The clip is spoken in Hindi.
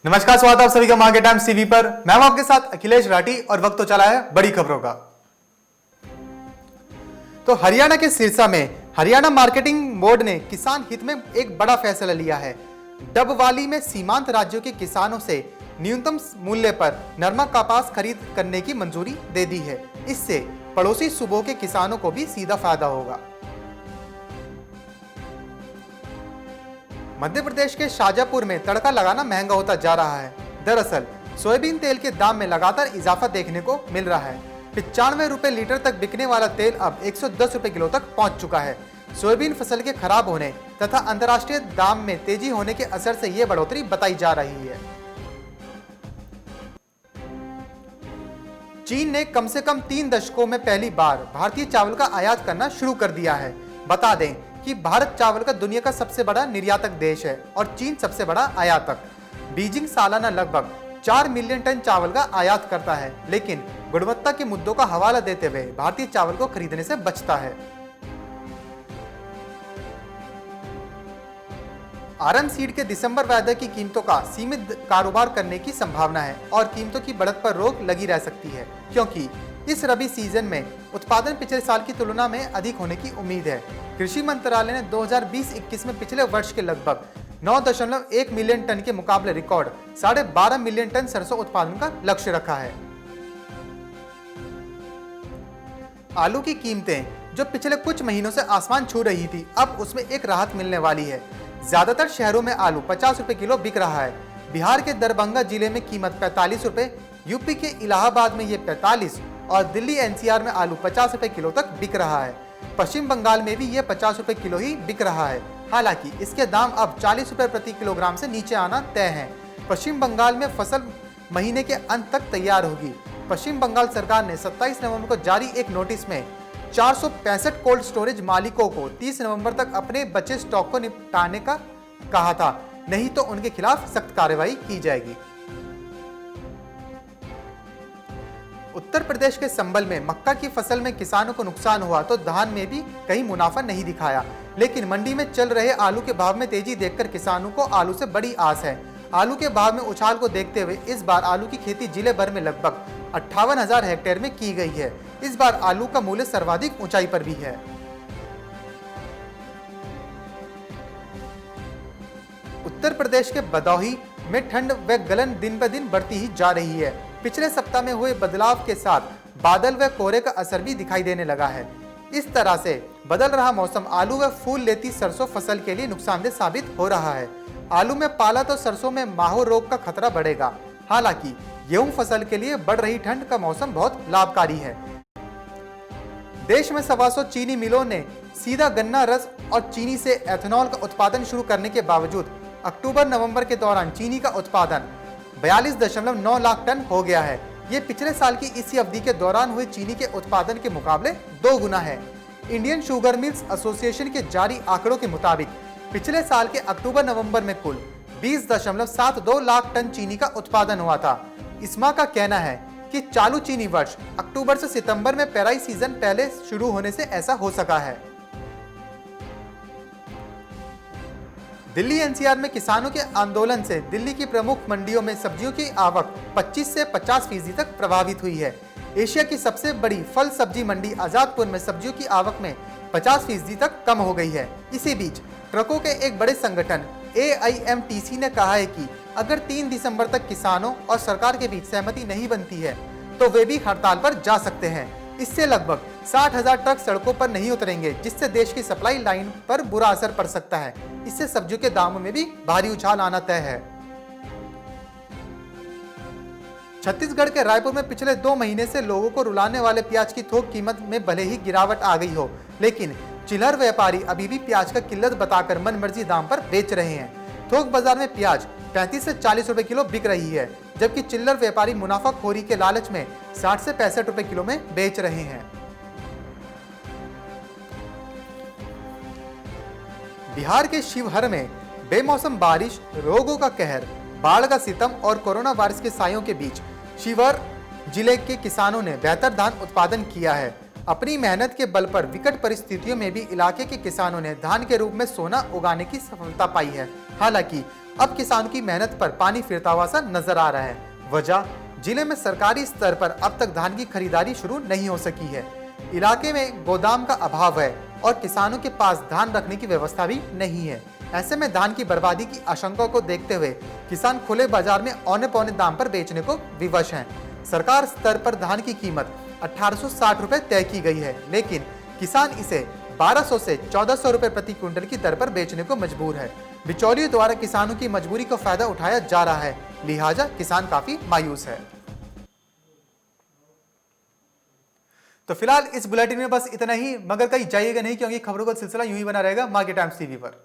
नमस्कार, स्वागत है आप सभी का मार्केट टाइम्स टीवी पर। मैं हूं आपके साथ अखिलेश राठी और वक्त तो चला है बड़ी खबरों का। तो हरियाणा के सिरसा में हरियाणा मार्केटिंग बोर्ड ने किसान हित में एक बड़ा फैसला लिया है। डबवाली में सीमांत राज्यों के किसानों से न्यूनतम मूल्य पर नरमा कपास खरीद करने की मंजूरी दे दी है। इससे पड़ोसी सूबों के किसानों को भी सीधा फायदा होगा। मध्य प्रदेश के शाजापुर में तड़का लगाना महंगा होता जा रहा है। दरअसल सोयाबीन तेल के दाम में लगातार इजाफा देखने को मिल रहा है। 95 रुपए लीटर तक बिकने वाला तेल अब 110 रुपए किलो तक पहुंच चुका है। सोयाबीन फसल के खराब होने तथा अंतर्राष्ट्रीय दाम में तेजी होने के असर से यह बढ़ोतरी बताई जा रही है। चीन ने कम से कम 3 दशकों में पहली बार भारतीय चावल का आयात करना शुरू कर दिया है। बता दें कि भारत चावल का दुनिया का सबसे बड़ा निर्यातक देश है और चीन सबसे बड़ा आयातक। बीजिंग सालाना लगभग 4 मिलियन टन चावल का आयात करता है, लेकिन गुणवत्ता के मुद्दों का हवाला देते हुए भारतीय चावल को खरीदने से बचता है। आरएम सीड के दिसंबर वायदे की कीमतों का सीमित कारोबार करने की संभावना है और कीमतों की बढ़त पर रोक लगी रह सकती है, क्योंकि इस रबी सीजन में उत्पादन पिछले साल की तुलना में अधिक होने की उम्मीद है। कृषि मंत्रालय ने 2020-21 में पिछले वर्ष के लगभग 9.1 मिलियन टन के मुकाबले रिकॉर्ड 12.5 मिलियन टन सरसों उत्पादन का लक्ष्य रखा है। आलू की कीमतें जो पिछले कुछ महीनों से आसमान छू रही थी, अब उसमें एक राहत मिलने वाली है। ज्यादातर शहरों में आलू 50 रुपए किलो बिक रहा है। बिहार के दरभंगा जिले में कीमत 45 रुपए, यूपी के इलाहाबाद में ये 45 और दिल्ली एनसीआर में आलू 50 रुपए किलो तक बिक रहा है। पश्चिम बंगाल में भी ये 50 रुपए किलो ही बिक रहा है। हालांकि इसके दाम अब 40 रुपए प्रति किलोग्राम से नीचे आना तय है। पश्चिम बंगाल में फसल महीने के अंत तक तैयार होगी। पश्चिम बंगाल सरकार ने 27 नवंबर को जारी एक नोटिस में 465 कोल्ड स्टोरेज मालिकों को 30 नवंबर तक अपने बचे स्टॉक को निपटाने का कहा था, नहीं तो उनके खिलाफ सख्त कार्रवाई की जाएगी। उत्तर प्रदेश के संभल में मक्का की फसल में किसानों को नुकसान हुआ तो धान में भी कहीं मुनाफा नहीं दिखाया, लेकिन मंडी में चल रहे आलू के भाव में तेजी देखकर किसानों को आलू से बड़ी आस है। आलू के भाव में उछाल को देखते हुए इस बार आलू की खेती जिले भर में लगभग 58,000 हेक्टेयर में की गई है। इस बार आलू का मूल्य सर्वाधिक ऊंचाई पर भी है। उत्तर प्रदेश के भदोही में ठंड व गलन दिन ब दिन बढ़ती ही जा रही है। पिछले सप्ताह में हुए बदलाव के साथ बादल व कोहरे का असर भी दिखाई देने लगा है। इस तरह से बदल रहा मौसम आलू व फूल लेती सरसों फसल के लिए नुकसानदेह साबित हो रहा है। आलू में पाला तो सरसों में माहो रोग का खतरा बढ़ेगा। हालांकि गेहूं फसल के लिए बढ़ रही ठंड का मौसम बहुत लाभकारी है। देश में 125 चीनी मिलों ने सीधा गन्ना रस और चीनी से एथेनॉल का उत्पादन शुरू करने के बावजूद अक्टूबर-नवंबर के दौरान चीनी का उत्पादन 42.9 लाख टन हो गया है। ये पिछले साल की इसी अवधि के दौरान हुए चीनी के उत्पादन के मुकाबले 2 गुना है। इंडियन शुगर मिल्स एसोसिएशन के जारी आंकड़ों के मुताबिक पिछले साल के अक्टूबर-नवंबर में कुल 20.72 लाख टन चीनी का उत्पादन हुआ था। इस्मा का कहना है कि चालू चीनी वर्ष अक्टूबर से सितंबर में पेराई सीजन पहले शुरू होने से ऐसा हो सका है। दिल्ली एनसीआर में किसानों के आंदोलन से दिल्ली की प्रमुख मंडियों में सब्जियों की आवक 25 से 50% तक प्रभावित हुई है। एशिया की सबसे बड़ी फल सब्जी मंडी आजादपुर में सब्जियों की आवक में 50% तक कम हो गई है। इसी बीच ट्रकों के एक बड़े संगठन AIMTC ने कहा है कि अगर 3 दिसंबर तक किसानों और सरकार के बीच सहमति नहीं बनती है तो वे भी हड़ताल पर जा सकते हैं। इससे लगभग 60,000 ट्रक सड़कों पर नहीं उतरेंगे, जिससे देश की सप्लाई लाइन पर बुरा असर पड़ सकता है। इससे सब्जियों के दामों में भी भारी उछाल आना तय है। छत्तीसगढ़ के रायपुर में पिछले 2 महीने से लोगों को रुलाने वाले प्याज की थोक कीमत में भले ही गिरावट आ गई हो, लेकिन चिल्लर व्यापारी अभी भी प्याज का किल्लत बताकर मनमर्जी दाम पर बेच रहे हैं। थोक बाजार में प्याज 35 से 40 रुपए किलो बिक रही है, जबकि चिल्लर व्यापारी मुनाफाखोरी के लालच में 60 से 65 रुपए किलो में बेच रहे हैं। बिहार के शिवहर में बेमौसम बारिश, रोगों का कहर, बाढ़ का सितम और कोरोना वायरस के सायों के बीच शिवहर जिले के किसानों ने बेहतर धान उत्पादन किया है। अपनी मेहनत के बल पर विकट परिस्थितियों में भी इलाके के किसानों ने धान के रूप में सोना उगाने की सफलता पाई है। हालांकि अब किसानों की मेहनत पर पानी फिरता हुआ सा नजर आ रहा है। वजह, जिले में सरकारी स्तर पर अब तक धान की खरीदारी शुरू नहीं हो सकी है। इलाके में गोदाम का अभाव है और किसानों के पास धान रखने की व्यवस्था भी नहीं है। ऐसे में धान की बर्बादी की आशंका को देखते हुए किसान खुले बाजार में औने पौने दाम पर बेचने को विवश हैं। सरकार स्तर पर धान की कीमत 1860 रुपए तय की गई है, लेकिन किसान इसे 1200 से 1400 रुपए प्रति क्विंटल की दर पर बेचने को मजबूर है। बिचौलियों द्वारा किसानों की मजबूरी का फायदा उठाया जा रहा है, लिहाजा किसान काफी मायूस है। तो फिलहाल इस बुलेटिन में बस इतना ही, मगर कहीं जाइएगा नहीं क्योंकि खबरों का सिलसिला यूं ही बना रहेगा मार्केट टाइम्स टीवी पर।